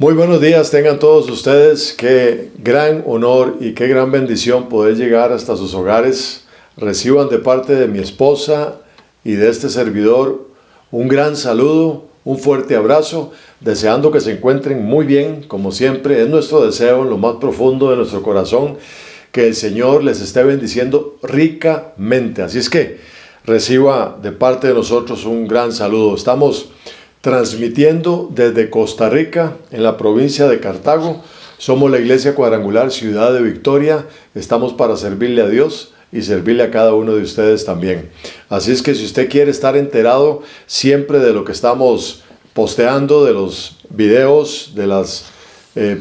Muy buenos días tengan todos ustedes. Qué gran honor y qué gran bendición poder llegar hasta sus hogares. Reciban de parte de mi esposa y de este servidor un gran saludo, un fuerte abrazo, deseando que se encuentren muy bien, como siempre. Es nuestro deseo en lo más profundo de nuestro corazón que el Señor les esté bendiciendo ricamente. Así es que reciba de parte de nosotros un gran saludo. Estamos transmitiendo desde Costa Rica, en la provincia de Cartago. Somos la Iglesia Cuadrangular Ciudad de Victoria. Estamos para servirle a Dios y servirle a cada uno de ustedes también. Así es que si usted quiere estar enterado siempre de lo que estamos posteando, de los videos, de las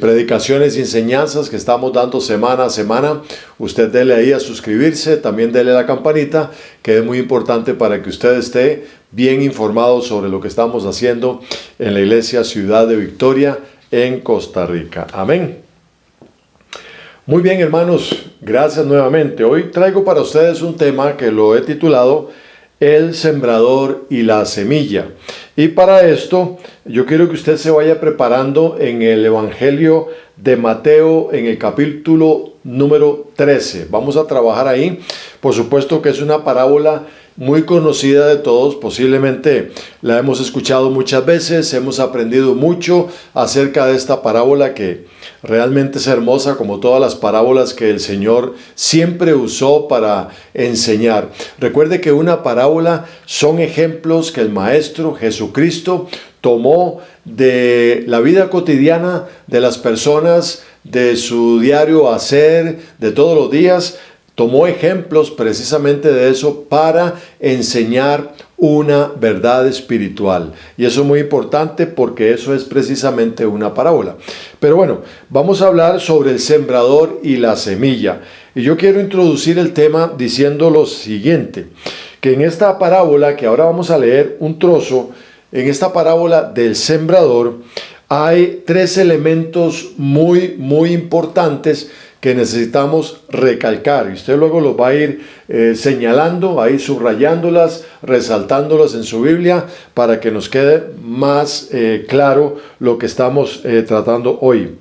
predicaciones y enseñanzas que estamos dando semana a semana, usted dele ahí a suscribirse, también dele a la campanita, que es muy importante para que usted esté bien informado sobre lo que estamos haciendo en la Iglesia Ciudad de Victoria en Costa Rica. Amén. Muy bien, hermanos, gracias nuevamente. Hoy traigo para ustedes un tema que lo he titulado El sembrador y la semilla. Y para esto yo quiero que usted se vaya preparando en el Evangelio de Mateo en el capítulo número 13. Vamos a trabajar ahí. Por supuesto que es una parábola muy conocida de todos, posiblemente la hemos escuchado muchas veces, hemos aprendido mucho acerca de esta parábola que realmente es hermosa, como todas las parábolas que el Señor siempre usó para enseñar. Recuerde que una parábola son ejemplos que el Maestro Jesucristo tomó de la vida cotidiana de las personas, de su diario hacer, de todos los días. Tomó ejemplos precisamente de eso para enseñar una verdad espiritual. Y eso es muy importante porque eso es precisamente una parábola. Pero bueno, vamos a hablar sobre el sembrador y la semilla. Y yo quiero introducir el tema diciendo lo siguiente, que en esta parábola, que ahora vamos a leer un trozo, en esta parábola del sembrador, hay tres elementos muy importantes que necesitamos recalcar, y usted luego los va a ir señalando, ahí subrayándolas, resaltándolas en su Biblia para que nos quede más claro lo que estamos tratando hoy.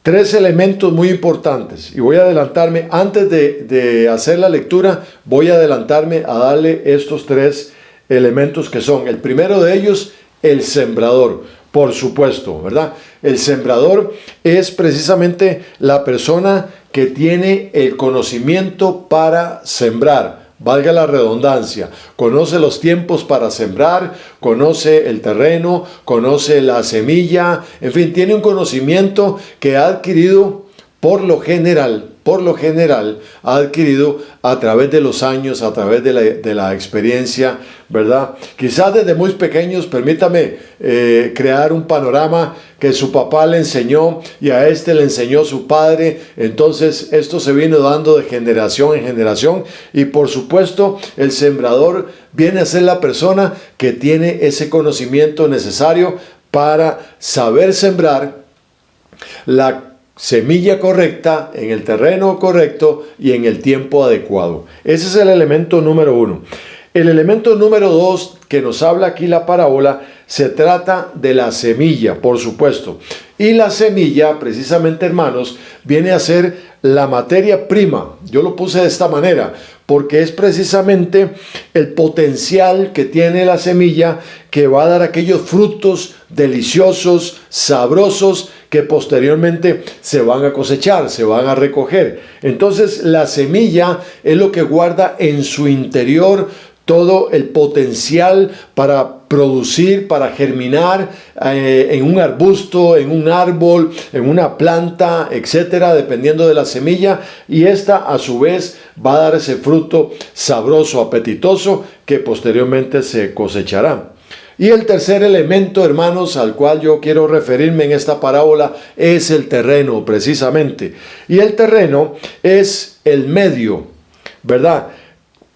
Tres elementos muy importantes, y voy a adelantarme, antes de hacer la lectura, voy a adelantarme a darle estos tres elementos que son, el primero de ellos, el sembrador. Por supuesto, ¿verdad? El sembrador es precisamente la persona que tiene el conocimiento para sembrar, valga la redundancia. Conoce los tiempos para sembrar, conoce el terreno, conoce la semilla, en fin, tiene un conocimiento que ha adquirido por lo general, ha adquirido a través de los años, a través de la experiencia, ¿verdad? Quizás desde muy pequeños, permítame crear un panorama que su papá le enseñó y a este le enseñó su padre. Entonces esto se vino dando de generación en generación y por supuesto el sembrador viene a ser la persona que tiene ese conocimiento necesario para saber sembrar la semilla correcta, en el terreno correcto y en el tiempo adecuado. Ese es el elemento número uno. El elemento número dos que nos habla aquí la parábola se trata de la semilla, por supuesto. Y la semilla, precisamente, hermanos, viene a ser la materia prima. Yo lo puse de esta manera porque es precisamente el potencial que tiene la semilla que va a dar aquellos frutos deliciosos, sabrosos, que posteriormente se van a cosechar, se van a recoger. Entonces la semilla es lo que guarda en su interior todo el potencial para producir, para germinar en un arbusto, en un árbol, en una planta, etcétera, dependiendo de la semilla, y esta a su vez va a dar ese fruto sabroso, apetitoso, que posteriormente se cosechará. Y el tercer elemento, hermanos, al cual yo quiero referirme en esta parábola es el terreno, precisamente. Y el terreno es el medio, ¿verdad?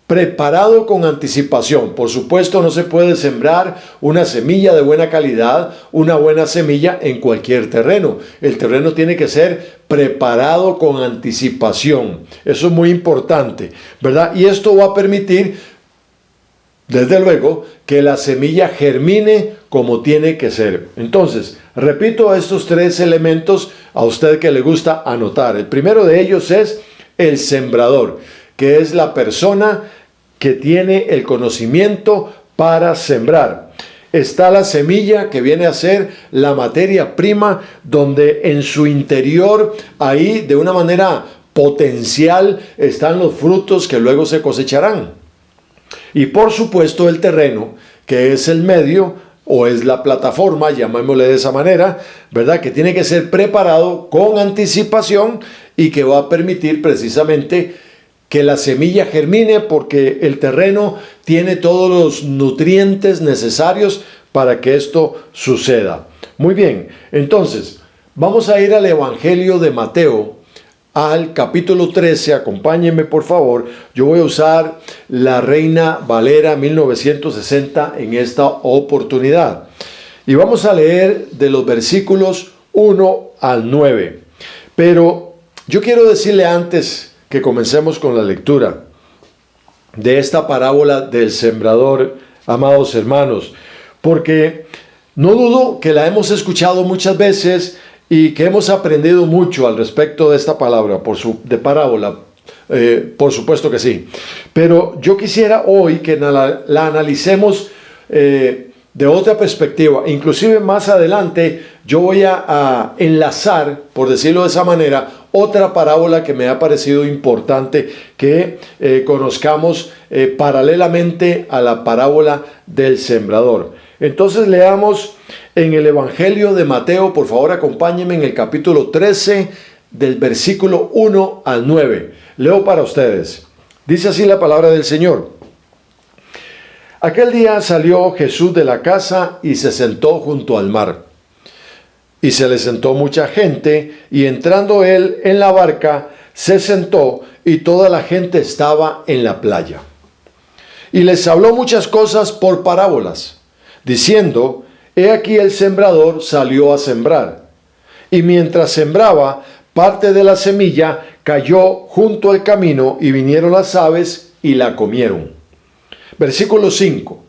Preparado con anticipación. Por supuesto, no se puede sembrar una semilla de buena calidad, una buena semilla en cualquier terreno. El terreno tiene que ser preparado con anticipación. Eso es muy importante, ¿verdad? Y esto va a permitir, desde luego, que la semilla germine como tiene que ser. Entonces, Repito estos tres elementos a usted que le gusta anotar. El primero de ellos es el sembrador, que es la persona que tiene el conocimiento para sembrar. Está la semilla, que viene a ser la materia prima, donde en su interior, ahí de una manera potencial, están los frutos que luego se cosecharán. Y por supuesto el terreno, que es el medio o es la plataforma, llamémosle de esa manera, ¿verdad? Que tiene que ser preparado con anticipación y que va a permitir precisamente que la semilla germine, porque el terreno tiene todos los nutrientes necesarios para que esto suceda. Muy bien, entonces vamos a ir al Evangelio de Mateo, al capítulo 13, acompáñenme por favor. Yo voy a usar la Reina Valera 1960 en esta oportunidad. Y vamos a leer de los versículos 1 al 9. Pero yo quiero decirle antes que comencemos con la lectura de esta parábola del sembrador, amados hermanos, porque no dudo que la hemos escuchado muchas veces y que hemos aprendido mucho al respecto de esta palabra, de parábola, por supuesto que sí. Pero yo quisiera hoy que la analicemos de otra perspectiva. Inclusive más adelante yo voy a enlazar, por decirlo de esa manera, otra parábola que me ha parecido importante que conozcamos paralelamente a la parábola del sembrador. Entonces leamos en el Evangelio de Mateo, por favor acompáñenme en el capítulo 13 del versículo 1 al 9. Leo para ustedes. Dice así la palabra del Señor. Aquel día salió Jesús de la casa y se sentó junto al mar. Y se le sentó mucha gente, y entrando él en la barca, se sentó, y toda la gente estaba en la playa. Y les habló muchas cosas por parábolas, diciendo: He aquí el sembrador salió a sembrar. Y mientras sembraba, parte de la semilla cayó junto al camino, y vinieron las aves y la comieron. Versículo 5.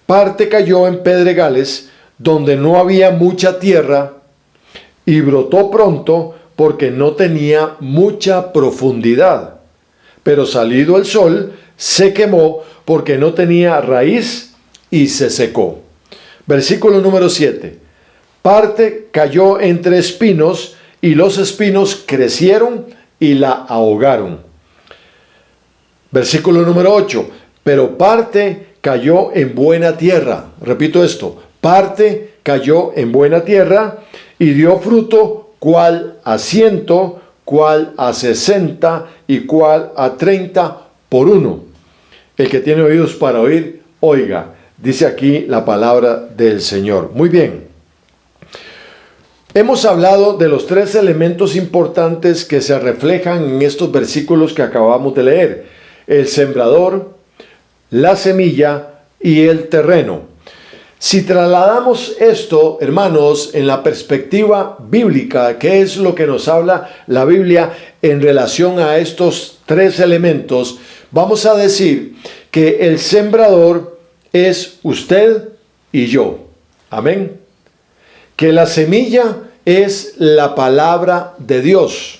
Parte cayó en pedregales, donde no había mucha tierra, y brotó pronto, porque no tenía mucha profundidad. Pero salido el sol, se quemó, porque no tenía raíz, y se secó. Versículo número 7. Parte cayó entre espinos, y los espinos crecieron y la ahogaron. Versículo número 8. Pero parte cayó en buena tierra. Repito esto. Parte cayó en buena tierra y dio fruto, cual a 100, cual a 60 y cual a 30 por uno. El que tiene oídos para oír, oiga. Dice aquí la palabra del Señor. Muy bien. Hemos hablado de los tres elementos importantes que se reflejan en estos versículos que acabamos de leer: el sembrador, la semilla y el terreno. Si trasladamos esto, hermanos, en la perspectiva bíblica, ¿qué es lo que nos habla la Biblia en relación a estos tres elementos? Vamos a decir que el sembrador es usted y yo. Amén. Que la semilla es la palabra de Dios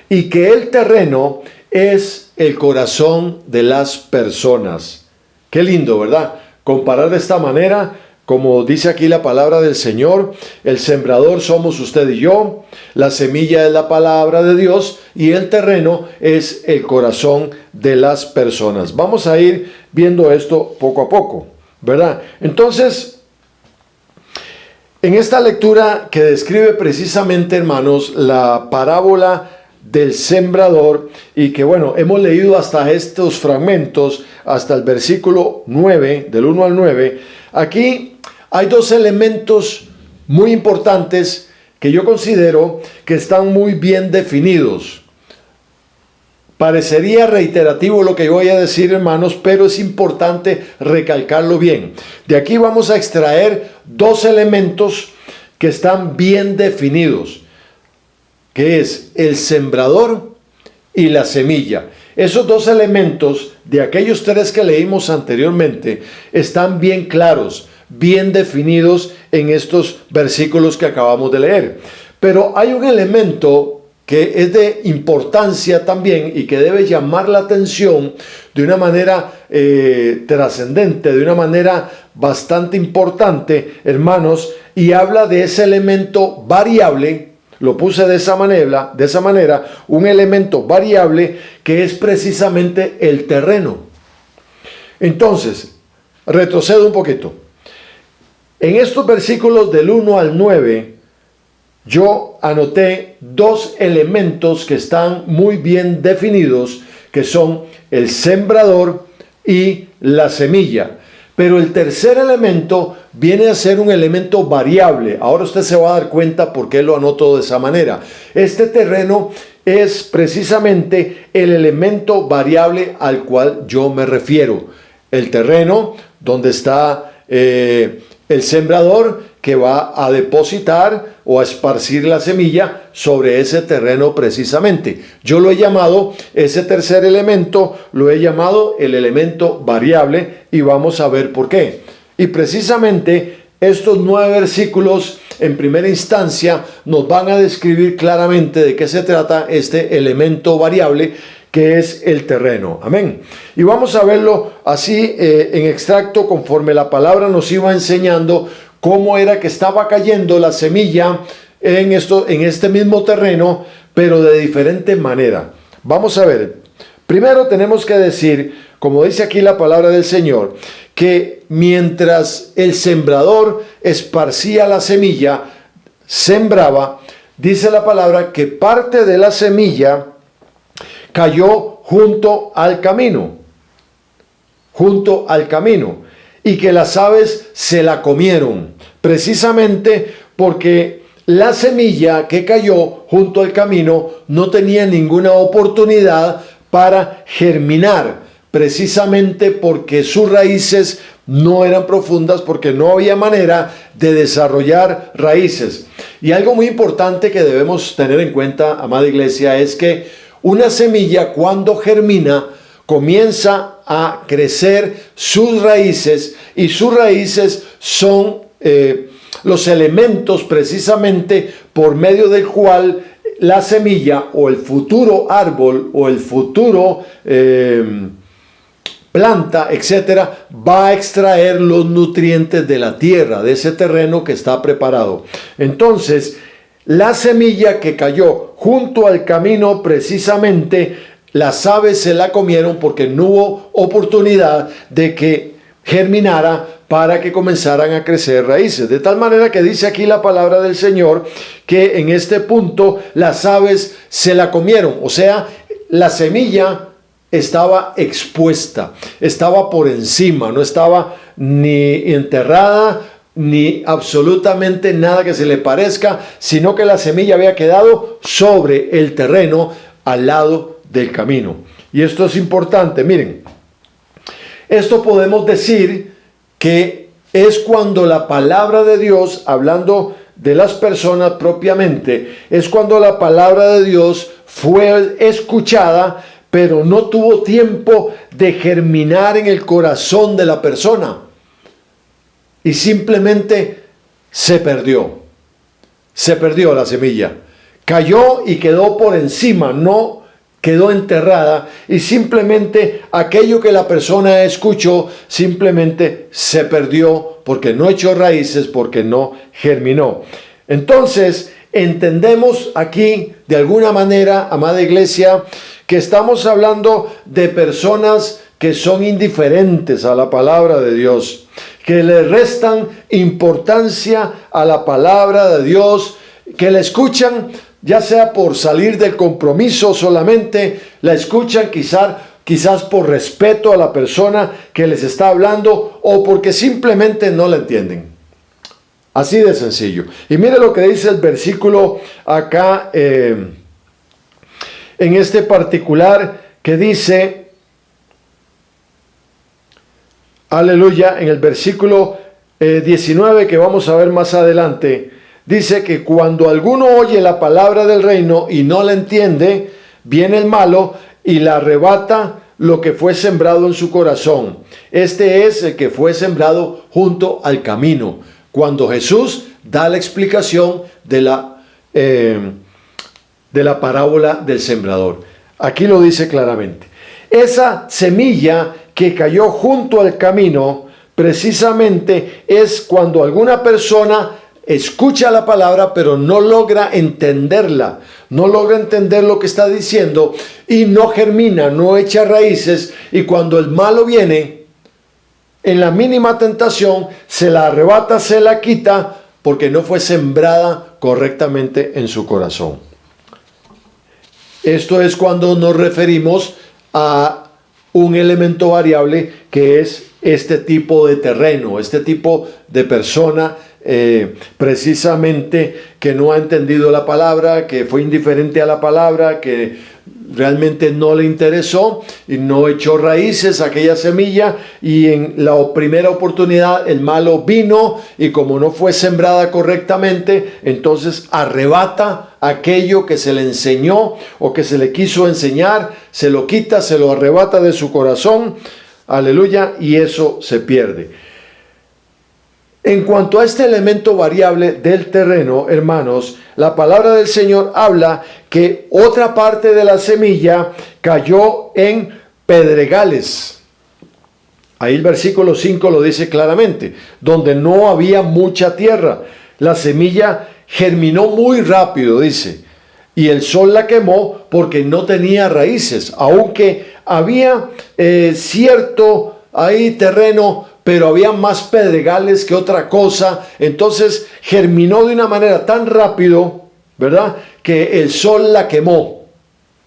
y que el terreno es el corazón de las personas. Qué lindo, ¿verdad? Comparar de esta manera, como dice aquí la palabra del Señor, el sembrador somos usted y yo, la semilla es la palabra de Dios y el terreno es el corazón de las personas. Vamos a ir viendo esto poco a poco, ¿verdad? Entonces, en esta lectura que describe precisamente, hermanos, la parábola del sembrador, y que bueno, hemos leído hasta estos fragmentos, hasta el versículo 9, del 1 al 9, aquí hay dos elementos muy importantes que yo considero que están muy bien definidos. Parecería reiterativo lo que yo voy a decir, hermanos, pero es importante recalcarlo bien. De aquí vamos a extraer dos elementos que están bien definidos, que es el sembrador y la semilla. Esos dos elementos de aquellos tres que leímos anteriormente están bien claros, bien definidos en estos versículos que acabamos de leer. Pero hay un elemento que es de importancia también y que debe llamar la atención de una manera trascendente, de una manera bastante importante, hermanos, y habla de ese elemento variable. Lo puse de esa manera, un elemento variable que es precisamente el terreno. Entonces, retrocedo un poquito. En estos versículos del 1 al 9, yo anoté dos elementos que están muy bien definidos, que son el sembrador y la semilla. Pero el tercer elemento viene a ser un elemento variable. Ahora usted se va a dar cuenta por qué lo anoto de esa manera. Este terreno es precisamente el elemento variable al cual yo me refiero. El terreno donde está el sembrador, que va a depositar o a esparcir la semilla sobre ese terreno precisamente. Yo lo he llamado, ese tercer elemento, lo he llamado el elemento variable, y vamos a ver por qué. Y precisamente estos 9 versículos en primera instancia nos van a describir claramente de qué se trata este elemento variable que es el terreno. Amén. Y vamos a verlo así en extracto, conforme la palabra nos iba enseñando cómo era que estaba cayendo la semilla en este mismo terreno, pero de diferente manera. Vamos a ver. Primero tenemos que decir, como dice aquí la palabra del Señor, que mientras el sembrador esparcía la semilla, sembraba, dice la palabra que parte de la semilla cayó junto al camino, y que las aves se la comieron, precisamente porque la semilla que cayó junto al camino no tenía ninguna oportunidad para germinar, precisamente porque sus raíces no eran profundas, porque no había manera de desarrollar raíces. Y algo muy importante que debemos tener en cuenta, amada iglesia, es que una semilla, cuando germina, comienza a crecer sus raíces, y sus raíces son los elementos precisamente por medio del cual la semilla o el futuro árbol o el futuro planta, etcétera, va a extraer los nutrientes de la tierra, de ese terreno que está preparado. Entonces, la semilla que cayó junto al camino, precisamente las aves se la comieron porque no hubo oportunidad de que germinara para que comenzaran a crecer raíces. De tal manera que dice aquí la palabra del Señor que en este punto las aves se la comieron. O sea, la semilla estaba expuesta, estaba por encima, no estaba ni enterrada, ni absolutamente nada que se le parezca, sino que la semilla había quedado sobre el terreno al lado del camino. Y esto es importante, miren, esto podemos decir que es cuando la palabra de Dios, hablando de las personas propiamente, es cuando la palabra de Dios fue escuchada, pero no tuvo tiempo de germinar en el corazón de la persona. Y simplemente se perdió la semilla. Cayó y quedó por encima, no quedó enterrada, y simplemente aquello que la persona escuchó simplemente se perdió porque no echó raíces, porque no germinó. Entonces, entendemos aquí de alguna manera, amada iglesia, que estamos hablando de personas que son indiferentes a la palabra de Dios, que le restan importancia a la palabra de Dios, que la escuchan ya sea por salir del compromiso solamente, la escuchan quizás por respeto a la persona que les está hablando, o porque simplemente no la entienden. Así de sencillo. Y mire lo que dice el versículo acá, en este particular, que dice, aleluya, en el versículo 19, que vamos a ver más adelante, dice que cuando alguno oye la palabra del reino y no la entiende, viene el malo y la arrebata lo que fue sembrado en su corazón. Este es el que fue sembrado junto al camino, cuando Jesús da la explicación de la parábola del sembrador. Aquí lo dice claramente. Esa semilla que cayó junto al camino, precisamente es cuando alguna persona escucha la palabra, pero no logra entenderla, no logra entender lo que está diciendo y no germina, no echa raíces, y cuando el malo viene, en la mínima tentación, se la arrebata, se la quita, porque no fue sembrada correctamente en su corazón. Esto es cuando nos referimos a un elemento variable que es este tipo de terreno, este tipo de persona precisamente que no ha entendido la palabra, que fue indiferente a la palabra, que realmente no le interesó y no echó raíces aquella semilla, y en la primera oportunidad el malo vino y como no fue sembrada correctamente, entonces arrebata aquello que se le enseñó o que se le quiso enseñar, se lo quita, se lo arrebata de su corazón, aleluya, y eso se pierde. En cuanto a este elemento variable del terreno, hermanos, la palabra del Señor habla que otra parte de la semilla cayó en pedregales. Ahí el versículo 5 lo dice claramente, donde no había mucha tierra. La semilla germinó muy rápido, dice, y el sol la quemó porque no tenía raíces, aunque había cierto ahí terreno, pero había más pedregales que otra cosa. Entonces germinó de una manera tan rápido, ¿verdad?, que el sol la quemó,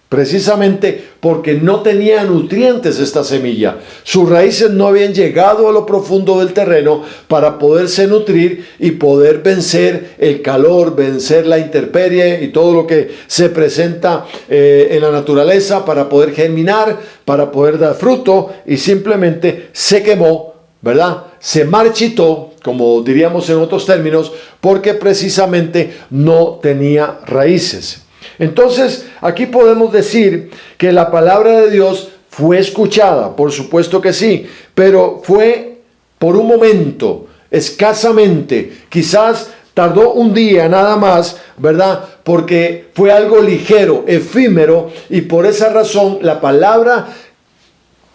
precisamente porque no tenía nutrientes esta semilla. Sus raíces no habían llegado a lo profundo del terreno para poderse nutrir y poder vencer el calor, vencer la intemperie y todo lo que se presenta en la naturaleza, para poder germinar, para poder dar fruto, y simplemente se quemó, ¿verdad? Se marchitó, como diríamos en otros términos, porque precisamente no tenía raíces. Entonces, aquí podemos decir que la palabra de Dios fue escuchada, por supuesto que sí, pero fue por un momento, escasamente, quizás tardó un día nada más, ¿verdad? Porque fue algo ligero, efímero, y por esa razón la palabra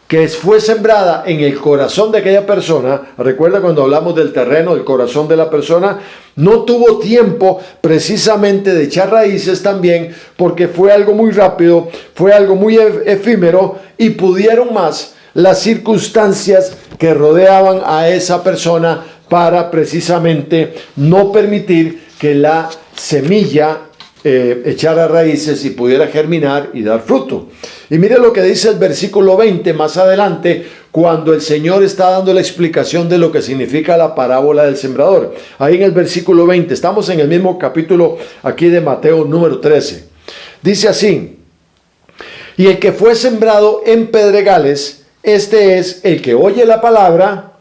que fue sembrada en el corazón de aquella persona, recuerda cuando hablamos del terreno, del corazón de la persona, no tuvo tiempo precisamente de echar raíces también, porque fue algo muy rápido, fue algo muy efímero, y pudieron más las circunstancias que rodeaban a esa persona para precisamente no permitir que la semilla echara raíces y pudiera germinar y dar fruto. Y mire lo que dice el versículo 20 más adelante, cuando el Señor está dando la explicación de lo que significa la parábola del sembrador. Ahí en el versículo 20, estamos en el mismo capítulo aquí de Mateo número 13. Dice así: y el que fue sembrado en pedregales, este es el que oye la palabra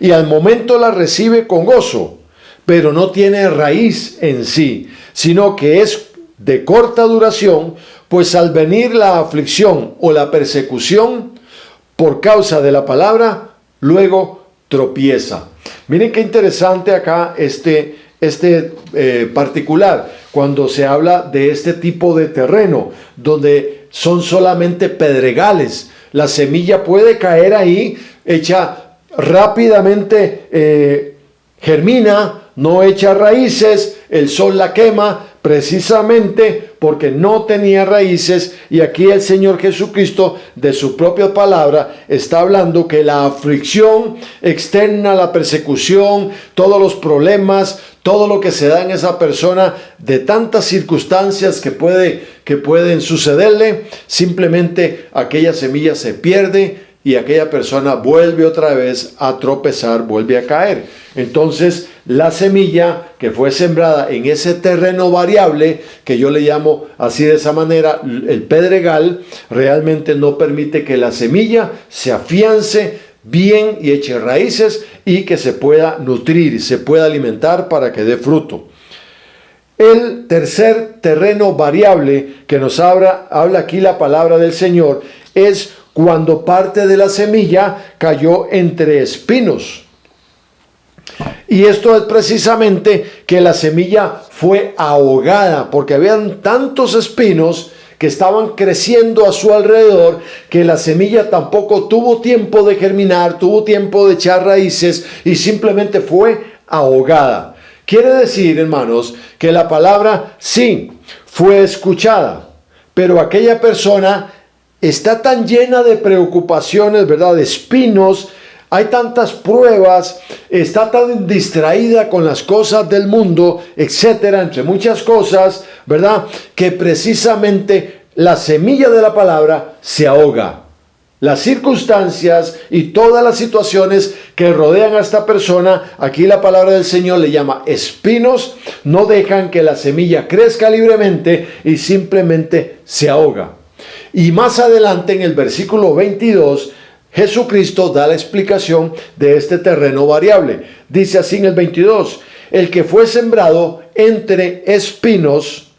y al momento la recibe con gozo, pero no tiene raíz en sí, sino que es de corta duración, pues al venir la aflicción o la persecución por causa de la palabra, luego tropieza. Miren qué interesante acá este particular, cuando se habla de este tipo de terreno, donde son solamente pedregales. La semilla puede caer ahí, echa rápidamente, germina, no echa raíces, el sol la quema, precisamente porque no tenía raíces. Y aquí el Señor Jesucristo, de su propia palabra, está hablando que la aflicción externa, la persecución, todos los problemas, todo lo que se da en esa persona, de tantas circunstancias que pueden sucederle, simplemente aquella semilla se pierde y aquella persona vuelve otra vez a tropezar, vuelve a caer. Entonces, la semilla que fue sembrada en ese terreno variable, que yo le llamo así de esa manera, el pedregal, realmente no permite que la semilla se afiance bien y eche raíces y que se pueda nutrir, se pueda alimentar para que dé fruto. El tercer terreno variable que nos habla aquí la palabra del Señor es cuando parte de la semilla cayó entre espinos. Y esto es precisamente que la semilla fue ahogada, porque habían tantos espinos que estaban creciendo a su alrededor, que la semilla tampoco tuvo tiempo de germinar, tuvo tiempo de echar raíces y simplemente fue ahogada. Quiere decir, hermanos, que la palabra sí fue escuchada, pero aquella persona está tan llena de preocupaciones, ¿verdad? De espinos, hay tantas pruebas, está tan distraída con las cosas del mundo, etcétera, entre muchas cosas, ¿verdad? Que precisamente la semilla de la palabra se ahoga. Las circunstancias y todas las situaciones que rodean a esta persona, aquí la palabra del Señor le llama espinos, no dejan que la semilla crezca libremente y simplemente se ahoga. Y más adelante en el versículo 22, Jesucristo da la explicación de este terreno variable. Dice así en el 22, el que fue sembrado entre espinos,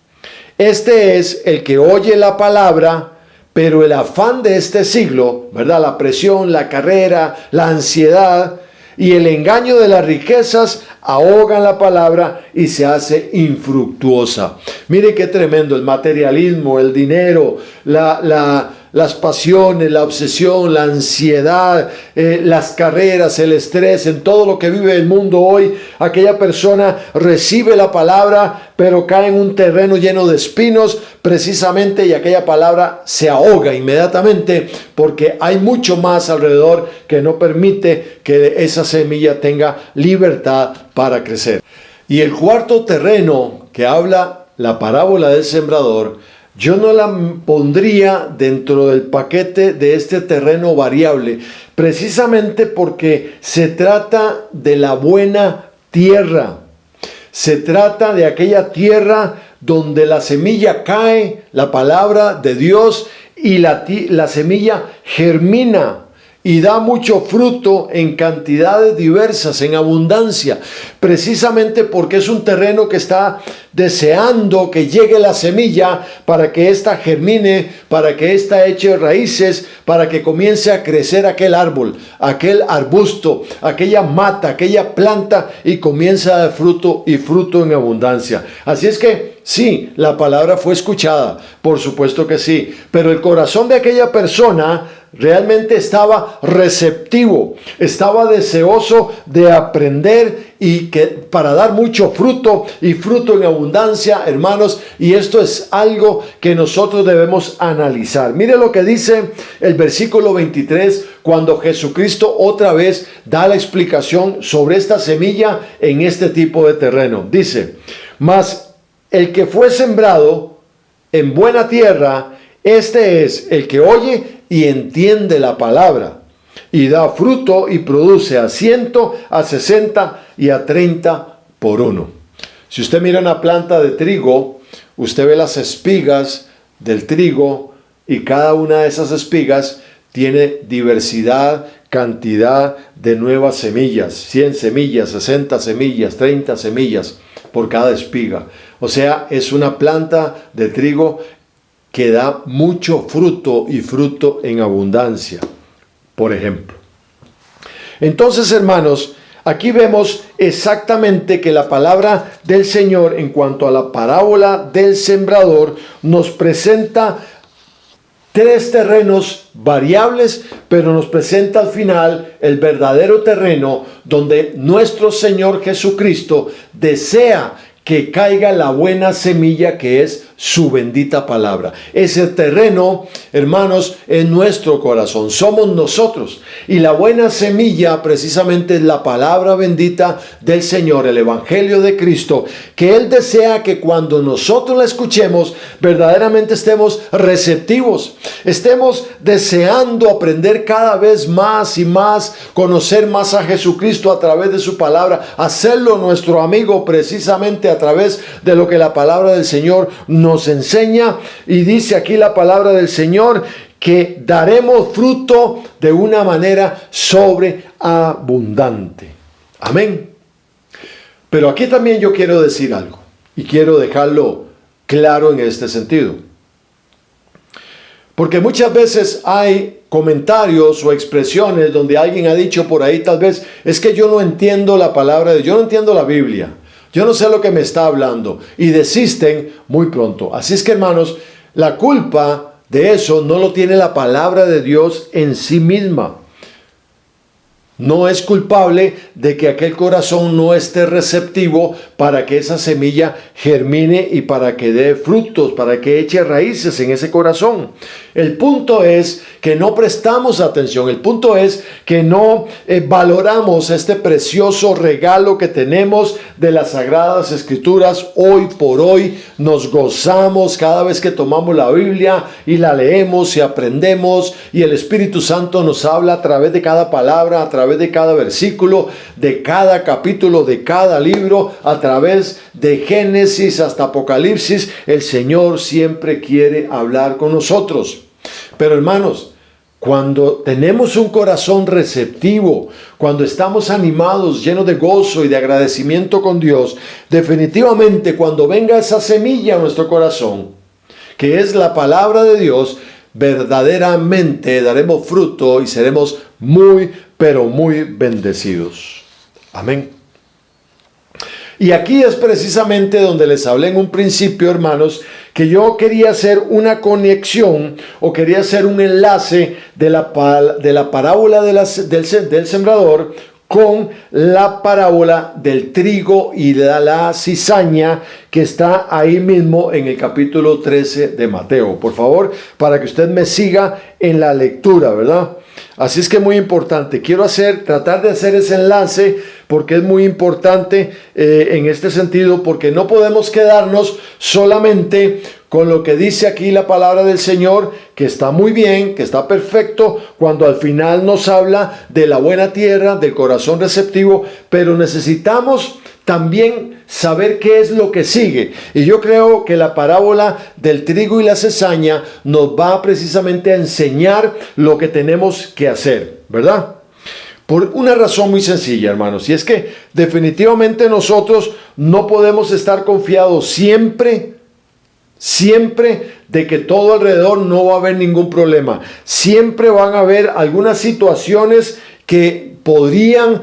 este es el que oye la palabra, pero el afán de este siglo, ¿verdad? La presión, la carrera, la ansiedad y el engaño de las riquezas ahogan la palabra y se hace infructuosa. Mire qué tremendo, el materialismo, el dinero, las pasiones, la obsesión, la ansiedad, las carreras, el estrés, en todo lo que vive el mundo hoy. Aquella persona recibe la palabra, pero cae en un terreno lleno de espinos, precisamente, y aquella palabra se ahoga inmediatamente, porque hay mucho más alrededor que no permite que esa semilla tenga libertad para crecer. Y el cuarto terreno que habla la parábola del sembrador, yo no la pondría dentro del paquete de este terreno variable, precisamente porque se trata de la buena tierra. Se trata de aquella tierra donde la semilla cae, la palabra de Dios, y la semilla germina y da mucho fruto en cantidades diversas, en abundancia, precisamente porque es un terreno que está deseando que llegue la semilla para que ésta germine, para que ésta eche raíces, para que comience a crecer aquel árbol, aquel arbusto, aquella mata, aquella planta, y comience a dar fruto y fruto en abundancia. Así es que sí, la palabra fue escuchada, por supuesto que sí, pero el corazón de aquella persona realmente estaba receptivo, estaba deseoso de aprender y que para dar mucho fruto y fruto en abundancia, hermanos, y esto es algo que nosotros debemos analizar. Mire lo que dice el versículo 23, cuando Jesucristo otra vez da la explicación sobre esta semilla en este tipo de terreno. Dice, mas el que fue sembrado en buena tierra, este es el que oye y entiende la palabra, y da fruto y produce a 100, a 60 y a 30 por uno. Si usted mira una planta de trigo, usted ve las espigas del trigo, y cada una de esas espigas tiene diversidad, cantidad de nuevas semillas, 100 semillas, 60 semillas, 30 semillas por cada espiga. O sea, es una planta de trigo que da mucho fruto y fruto en abundancia, por ejemplo. Entonces, hermanos, aquí vemos exactamente que la palabra del Señor en cuanto a la parábola del sembrador nos presenta tres terrenos variables, pero nos presenta al final el verdadero terreno donde nuestro Señor Jesucristo desea que caiga la buena semilla, que es su bendita palabra. Ese terreno, hermanos, es nuestro corazón, somos nosotros. Y la buena semilla precisamente es la palabra bendita del Señor, el Evangelio de Cristo, que Él desea que cuando nosotros la escuchemos, verdaderamente estemos receptivos, estemos deseando aprender cada vez más y más, conocer más a Jesucristo a través de su palabra, hacerlo nuestro amigo precisamente a través de lo que la palabra del Señor nos enseña. Y dice aquí la palabra del Señor que daremos fruto de una manera sobreabundante. Amén. Pero aquí también yo quiero decir algo, y quiero dejarlo claro en este sentido. Porque muchas veces hay comentarios o expresiones donde alguien ha dicho por ahí tal vez, es que yo no entiendo la palabra de Dios, yo no entiendo la Biblia, yo no sé lo que me está hablando, y desisten muy pronto. Así es que, hermanos, la culpa de eso no lo tiene la palabra de Dios en sí misma. No es culpable de que aquel corazón no esté receptivo para que esa semilla germine y para que dé frutos, para que eche raíces en ese corazón. El punto es que no prestamos atención, el punto es que no valoramos este precioso regalo que tenemos de las Sagradas Escrituras. Hoy por hoy nos gozamos cada vez que tomamos la Biblia y la leemos y aprendemos, y el Espíritu Santo nos habla a través de cada palabra, a través de cada versículo, de cada capítulo, de cada libro, a través de Génesis hasta Apocalipsis. El Señor siempre quiere hablar con nosotros. Pero, hermanos, cuando tenemos un corazón receptivo, cuando estamos animados, llenos de gozo y de agradecimiento con Dios, definitivamente cuando venga esa semilla a nuestro corazón, que es la palabra de Dios, verdaderamente daremos fruto y seremos muy, pero muy bendecidos. Amén. Y aquí es precisamente donde les hablé en un principio, hermanos, que yo quería hacer una conexión o quería hacer un enlace de la parábola del sembrador con la parábola del trigo y de la cizaña, que está ahí mismo en el capítulo 13 de Mateo. Por favor, para que usted me siga en la lectura, ¿verdad? Así es que muy importante. Quiero tratar de hacer ese enlace porque es muy importante en este sentido, porque no podemos quedarnos solamente con lo que dice aquí la palabra del Señor, que está muy bien, que está perfecto, cuando al final nos habla de la buena tierra, del corazón receptivo, pero necesitamos también saber qué es lo que sigue. Y yo creo que la parábola del trigo y la cizaña nos va precisamente a enseñar lo que tenemos que hacer, ¿verdad? Por una razón muy sencilla, hermanos, y es que definitivamente nosotros no podemos estar confiados siempre de que todo alrededor no va a haber ningún problema. Siempre van a haber algunas situaciones que podrían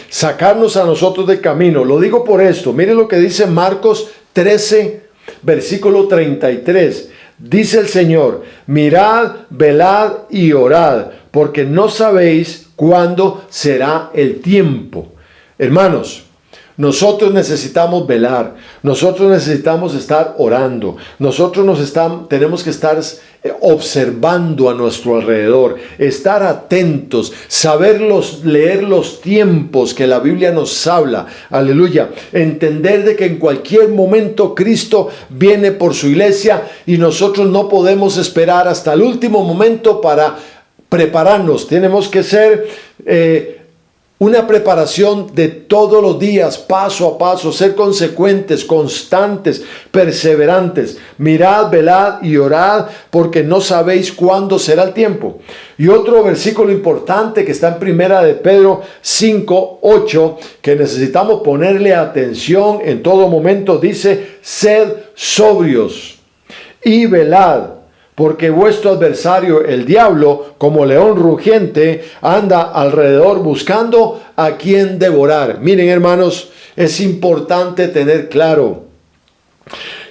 sacarnos a nosotros del camino. Lo digo por esto. Miren lo que dice Marcos 13, versículo 33. Dice el Señor: mirad, velad y orad, porque no sabéis cuándo será el tiempo. Hermanos, nosotros necesitamos velar, nosotros necesitamos estar orando, nosotros tenemos que estar observando a nuestro alrededor, estar atentos, leer los tiempos que la Biblia nos habla, aleluya, entender de que en cualquier momento Cristo viene por su iglesia y nosotros no podemos esperar hasta el último momento para prepararnos. Tenemos que ser una preparación de todos los días, paso a paso, ser consecuentes, constantes, perseverantes. Mirad, velad y orad, porque no sabéis cuándo será el tiempo. Y otro versículo importante que está en Primera de Pedro 5, 8, que necesitamos ponerle atención en todo momento, dice: sed sobrios y velad, porque vuestro adversario, el diablo, como león rugiente, anda alrededor buscando a quien devorar. Miren, hermanos, es importante tener claro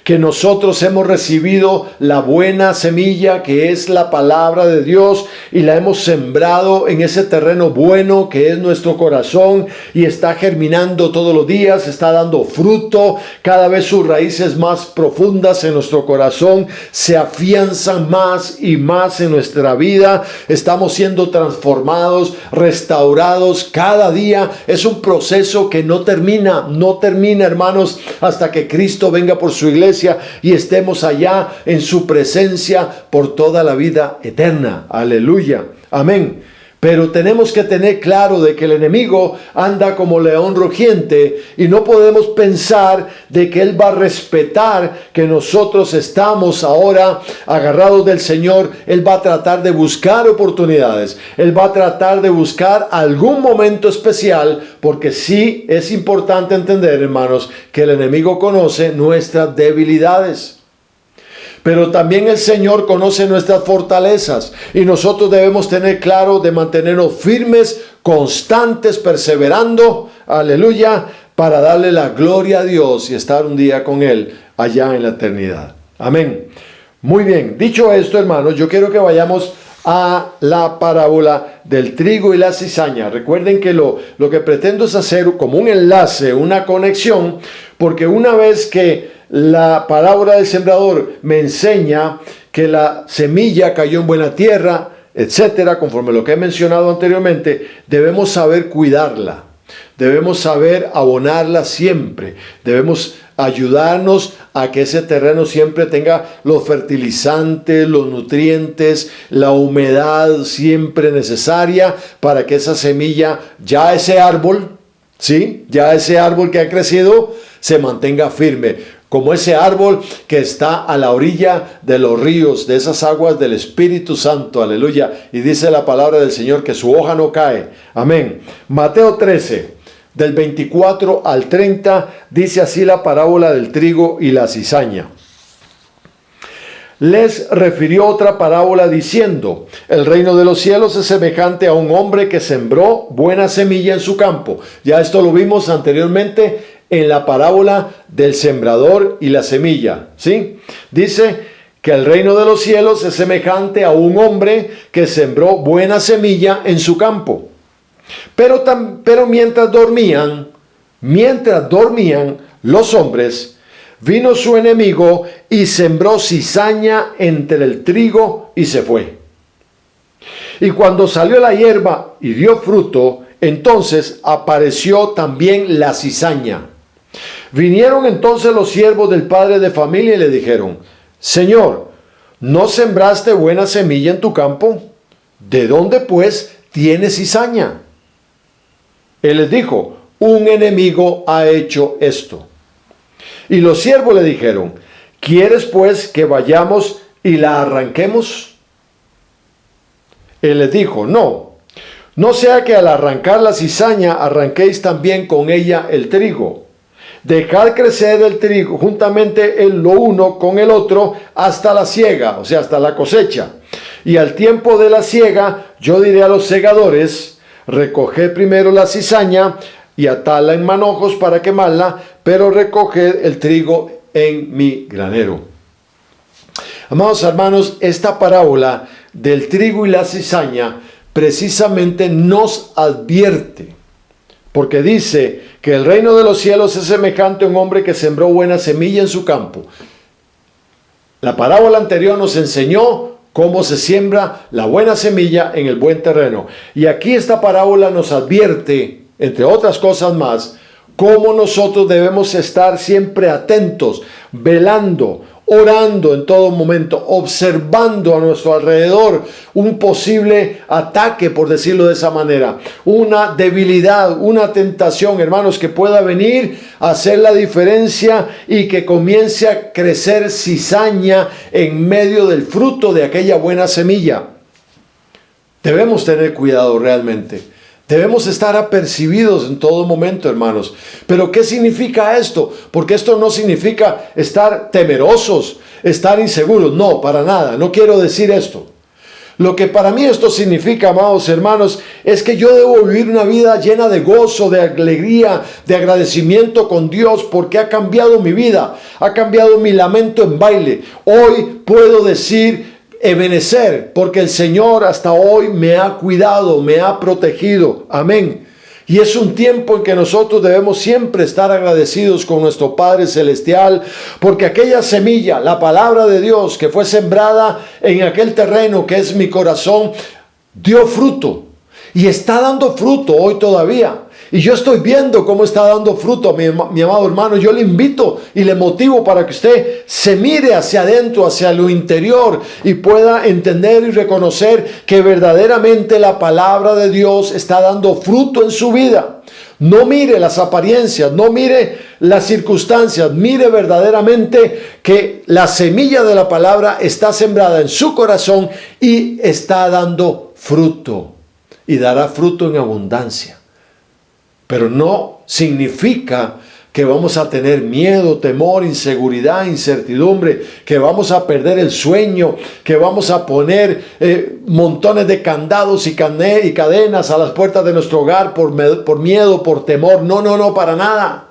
que nosotros hemos recibido la buena semilla, que es la palabra de Dios, y la hemos sembrado en ese terreno bueno que es nuestro corazón, y está germinando todos los días, está dando fruto. Cada vez sus raíces más profundas en nuestro corazón se afianzan más y más en nuestra vida. Estamos siendo transformados, restaurados cada día. Es un proceso que no termina, hermanos, hasta que Cristo venga por su iglesia y estemos allá en su presencia por toda la vida eterna. Aleluya, amén. Pero tenemos que tener claro de que el enemigo anda como león rugiente, y no podemos pensar de que él va a respetar que nosotros estamos ahora agarrados del Señor. Él va a tratar de buscar oportunidades, él va a tratar de buscar algún momento especial, porque sí es importante entender, hermanos, que el enemigo conoce nuestras debilidades. Pero también el Señor conoce nuestras fortalezas y nosotros debemos tener claro de mantenernos firmes, constantes, perseverando, aleluya, para darle la gloria a Dios y estar un día con Él allá en la eternidad. Amén. Muy bien, dicho esto, hermanos, yo quiero que vayamos a la parábola del trigo y la cizaña. Recuerden que lo que pretendo es hacer como un enlace, una conexión, porque una vez que la parábola del sembrador me enseña que la semilla cayó en buena tierra, etcétera, conforme lo que he mencionado anteriormente, debemos saber cuidarla, debemos saber abonarla siempre, debemos ayudarnos a que ese terreno siempre tenga los fertilizantes, los nutrientes, la humedad siempre necesaria para que esa semilla, ya ese árbol, ¿sí? Ya ese árbol que ha crecido, se mantenga firme, como ese árbol que está a la orilla de los ríos, de esas aguas del Espíritu Santo, aleluya. Y dice la palabra del Señor que su hoja no cae. Amén. Mateo 13. Del 24 al 30 dice así la parábola del trigo y la cizaña. Les refirió otra parábola diciendo: el reino de los cielos es semejante a un hombre que sembró buena semilla en su campo. Ya esto lo vimos anteriormente en la parábola del sembrador y la semilla, ¿sí? Dice que el reino de los cielos es semejante a un hombre que sembró buena semilla en su campo. Pero mientras dormían los hombres, vino su enemigo y sembró cizaña entre el trigo y se fue. Y cuando salió la hierba y dio fruto, entonces apareció también la cizaña. Vinieron entonces los siervos del padre de familia y le dijeron: Señor, ¿no sembraste buena semilla en tu campo? ¿De dónde pues tienes cizaña? Él les dijo: un enemigo ha hecho esto. Y los siervos le dijeron: ¿quieres pues que vayamos y la arranquemos? Él les dijo: no sea que al arrancar la cizaña arranquéis también con ella el trigo. Dejad crecer el trigo juntamente lo uno con el otro hasta la siega, o sea, hasta la cosecha. Y al tiempo de la siega yo diré a los segadores: recoged primero la cizaña y atadla en manojos para quemarla, pero recoged el trigo en mi granero. Amados hermanos, esta parábola del trigo y la cizaña precisamente nos advierte, porque dice que el reino de los cielos es semejante a un hombre que sembró buena semilla en su campo. La parábola anterior nos enseñó cómo se siembra la buena semilla en el buen terreno. Y aquí esta parábola nos advierte, entre otras cosas más, cómo nosotros debemos estar siempre atentos, velando, orando en todo momento, observando a nuestro alrededor un posible ataque, por decirlo de esa manera, una debilidad, una tentación, hermanos, que pueda venir a hacer la diferencia y que comience a crecer cizaña en medio del fruto de aquella buena semilla. Debemos tener cuidado realmente. Debemos estar apercibidos en todo momento, hermanos. Pero ¿qué significa esto? Porque esto no significa estar temerosos, estar inseguros. No, para nada. No quiero decir esto. Lo que para mí esto significa, amados hermanos, es que yo debo vivir una vida llena de gozo, de alegría, de agradecimiento con Dios, porque ha cambiado mi vida, ha cambiado mi lamento en baile. Hoy puedo decir: Ebenecer, porque el Señor hasta hoy me ha cuidado, me ha protegido. Amén. Y es un tiempo en que nosotros debemos siempre estar agradecidos con nuestro Padre Celestial, porque aquella semilla, la palabra de Dios que fue sembrada en aquel terreno que es mi corazón, dio fruto. Y está dando fruto hoy todavía. Y yo estoy viendo cómo está dando fruto, mi amado hermano. Yo le invito y le motivo para que usted se mire hacia adentro, hacia lo interior, y pueda entender y reconocer que verdaderamente la palabra de Dios está dando fruto en su vida. No mire las apariencias, no mire las circunstancias, mire verdaderamente que la semilla de la palabra está sembrada en su corazón y está dando fruto. Y dará fruto en abundancia. Pero no significa que vamos a tener miedo, temor, inseguridad, incertidumbre, que vamos a perder el sueño, que vamos a poner montones de candados y cadenas a las puertas de nuestro hogar por miedo, por temor. No, no, no, para nada.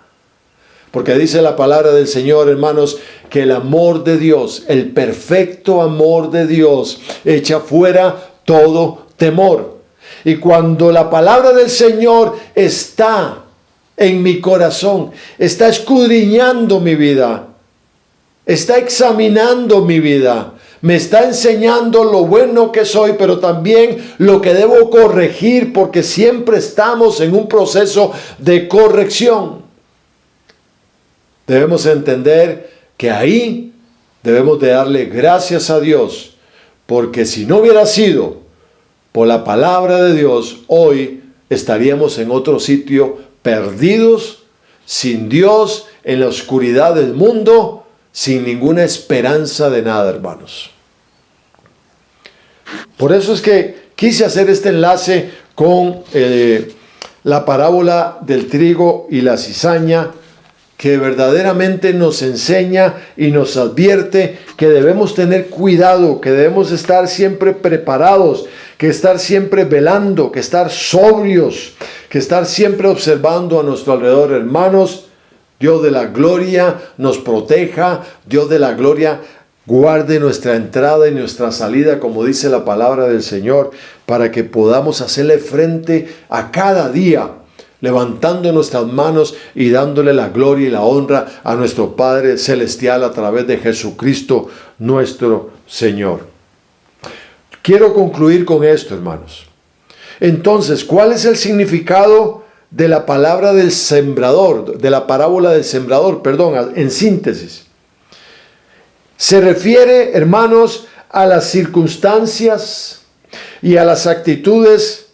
Porque dice la palabra del Señor, hermanos, que el amor de Dios, el perfecto amor de Dios, echa fuera todo temor. Y cuando la palabra del Señor está en mi corazón, está escudriñando mi vida, está examinando mi vida, me está enseñando lo bueno que soy, pero también lo que debo corregir, porque siempre estamos en un proceso de corrección. Debemos entender que ahí debemos de darle gracias a Dios, porque si no hubiera sido por la palabra de Dios, hoy estaríamos en otro sitio, perdidos, sin Dios, en la oscuridad del mundo, sin ninguna esperanza de nada, hermanos. Por eso es que quise hacer este enlace con la parábola del trigo y la cizaña, que verdaderamente nos enseña y nos advierte que debemos tener cuidado, que debemos estar siempre preparados, que estar siempre velando, que estar sobrios, que estar siempre observando a nuestro alrededor. Hermanos, Dios de la gloria nos proteja, Dios de la gloria guarde nuestra entrada y nuestra salida, como dice la palabra del Señor, para que podamos hacerle frente a cada día, levantando nuestras manos y dándole la gloria y la honra a nuestro Padre Celestial a través de Jesucristo nuestro Señor. Quiero concluir con esto, hermanos. Entonces, ¿cuál es el significado de la palabra del sembrador, de la parábola del sembrador? Perdón, en síntesis. Se refiere, hermanos, a las circunstancias y a las actitudes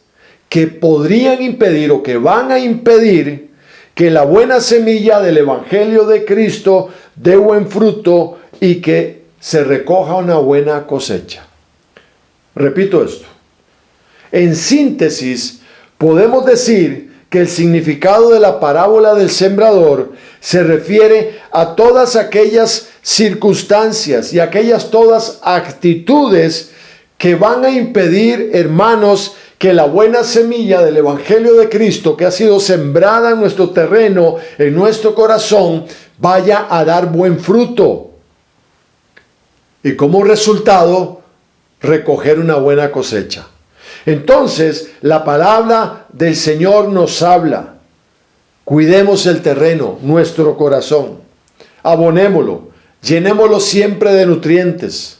que podrían impedir o que van a impedir que la buena semilla del Evangelio de Cristo dé buen fruto y que se recoja una buena cosecha. Repito esto. En síntesis, podemos decir que el significado de la parábola del sembrador se refiere a todas aquellas circunstancias y aquellas todas actitudes que van a impedir, hermanos, que la buena semilla del Evangelio de Cristo, que ha sido sembrada en nuestro terreno, en nuestro corazón, vaya a dar buen fruto. Y como resultado, recoger una buena cosecha. Entonces, la palabra del Señor nos habla. Cuidemos el terreno, nuestro corazón. Abonémoslo, llenémoslo siempre de nutrientes.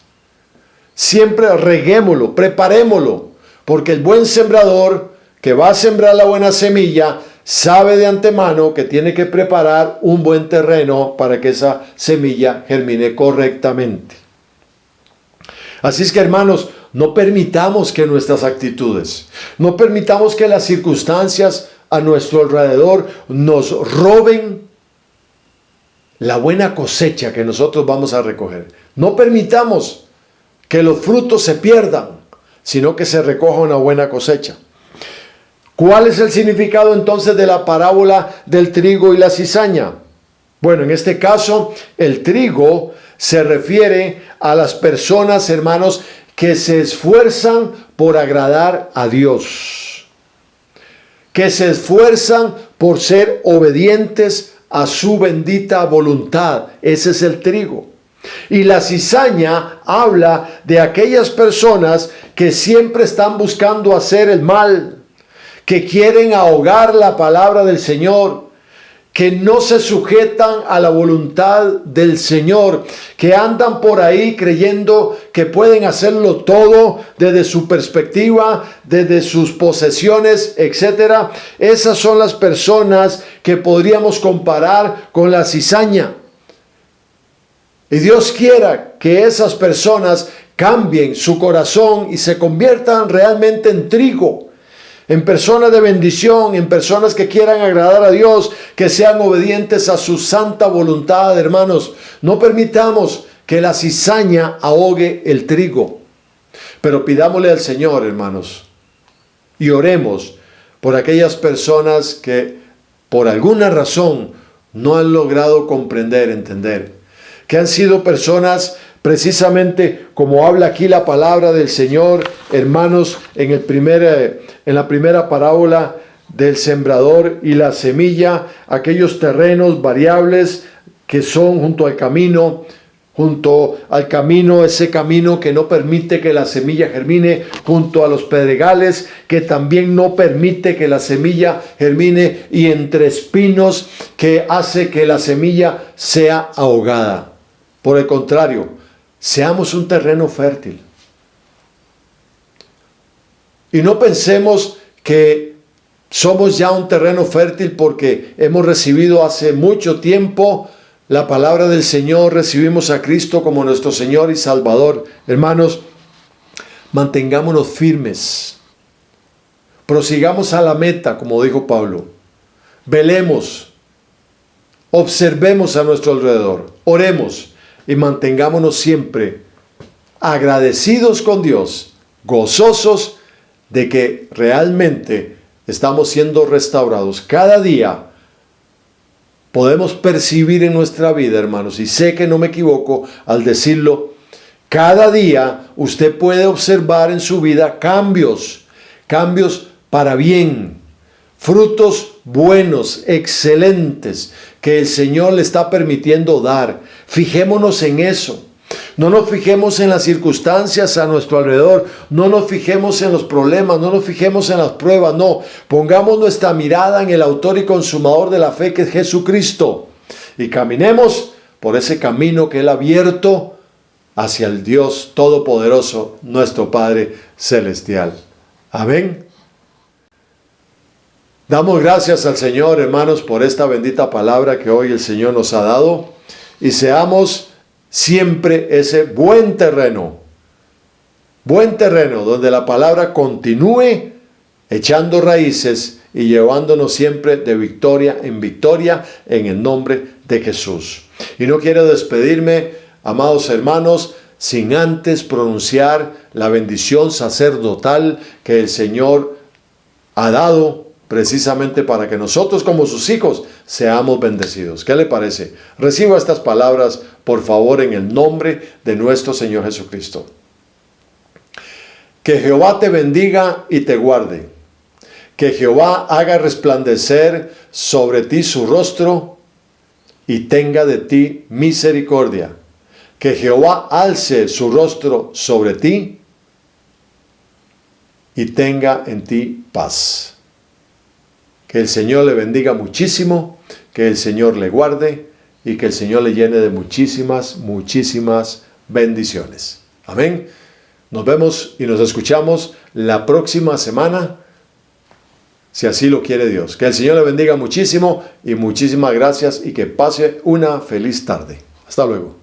Siempre reguémoslo, preparémoslo. Porque el buen sembrador que va a sembrar la buena semilla sabe de antemano que tiene que preparar un buen terreno para que esa semilla germine correctamente. Así es que, hermanos, no permitamos que nuestras actitudes, no permitamos que las circunstancias a nuestro alrededor nos roben la buena cosecha que nosotros vamos a recoger. No permitamos que los frutos se pierdan, sino que se recoja una buena cosecha. ¿Cuál es el significado entonces de la parábola del trigo y la cizaña? Bueno, en este caso, el trigo se refiere a las personas, hermanos, que se esfuerzan por agradar a Dios, que se esfuerzan por ser obedientes a su bendita voluntad. Ese es el trigo. Y la cizaña habla de aquellas personas que siempre están buscando hacer el mal, que quieren ahogar la palabra del Señor, que no se sujetan a la voluntad del Señor, que andan por ahí creyendo que pueden hacerlo todo desde su perspectiva, desde sus posesiones, etc. Esas son las personas que podríamos comparar con la cizaña. Y Dios quiera que esas personas cambien su corazón y se conviertan realmente en trigo, en personas de bendición, en personas que quieran agradar a Dios, que sean obedientes a su santa voluntad, hermanos. No permitamos que la cizaña ahogue el trigo, pero pidámosle al Señor, hermanos, y oremos por aquellas personas que por alguna razón no han logrado comprender, entender. Que han sido personas, precisamente como habla aquí la palabra del Señor, hermanos, en la primera parábola del sembrador y la semilla, aquellos terrenos variables que son junto al camino, ese camino que no permite que la semilla germine, junto a los pedregales que también no permite que la semilla germine, y entre espinos que hace que la semilla sea ahogada. Por el contrario, seamos un terreno fértil. Y no pensemos que somos ya un terreno fértil porque hemos recibido hace mucho tiempo la palabra del Señor, recibimos a Cristo como nuestro Señor y Salvador. Hermanos, mantengámonos firmes. Prosigamos a la meta, como dijo Pablo. Velemos. Observemos a nuestro alrededor. Oremos y mantengámonos siempre agradecidos con Dios, gozosos de que realmente estamos siendo restaurados. Cada día podemos percibir en nuestra vida, hermanos, y sé que no me equivoco al decirlo, cada día usted puede observar en su vida cambios para bien, frutos buenos, excelentes, que el Señor le está permitiendo dar. Fijémonos en eso. No nos fijemos en las circunstancias a nuestro alrededor, no nos fijemos en los problemas, no nos fijemos en las pruebas, no. Pongamos nuestra mirada en el autor y consumador de la fe, que es Jesucristo, y caminemos por ese camino que Él ha abierto hacia el Dios Todopoderoso, nuestro Padre Celestial. Amén. Damos gracias al Señor, hermanos, por esta bendita palabra que hoy el Señor nos ha dado, y seamos siempre ese buen terreno donde la palabra continúe echando raíces y llevándonos siempre de victoria en victoria en el nombre de Jesús. Y no quiero despedirme, amados hermanos, sin antes pronunciar la bendición sacerdotal que el Señor ha dado precisamente para que nosotros como sus hijos seamos bendecidos. ¿Qué le parece? Reciba estas palabras, por favor, en el nombre de nuestro Señor Jesucristo. Que Jehová te bendiga y te guarde. Que Jehová haga resplandecer sobre ti su rostro y tenga de ti misericordia. Que Jehová alce su rostro sobre ti y tenga en ti paz. Que el Señor le bendiga muchísimo, que el Señor le guarde y que el Señor le llene de muchísimas bendiciones. Amén. Nos vemos y nos escuchamos la próxima semana, si así lo quiere Dios. Que el Señor le bendiga muchísimo y muchísimas gracias y que pase una feliz tarde. Hasta luego.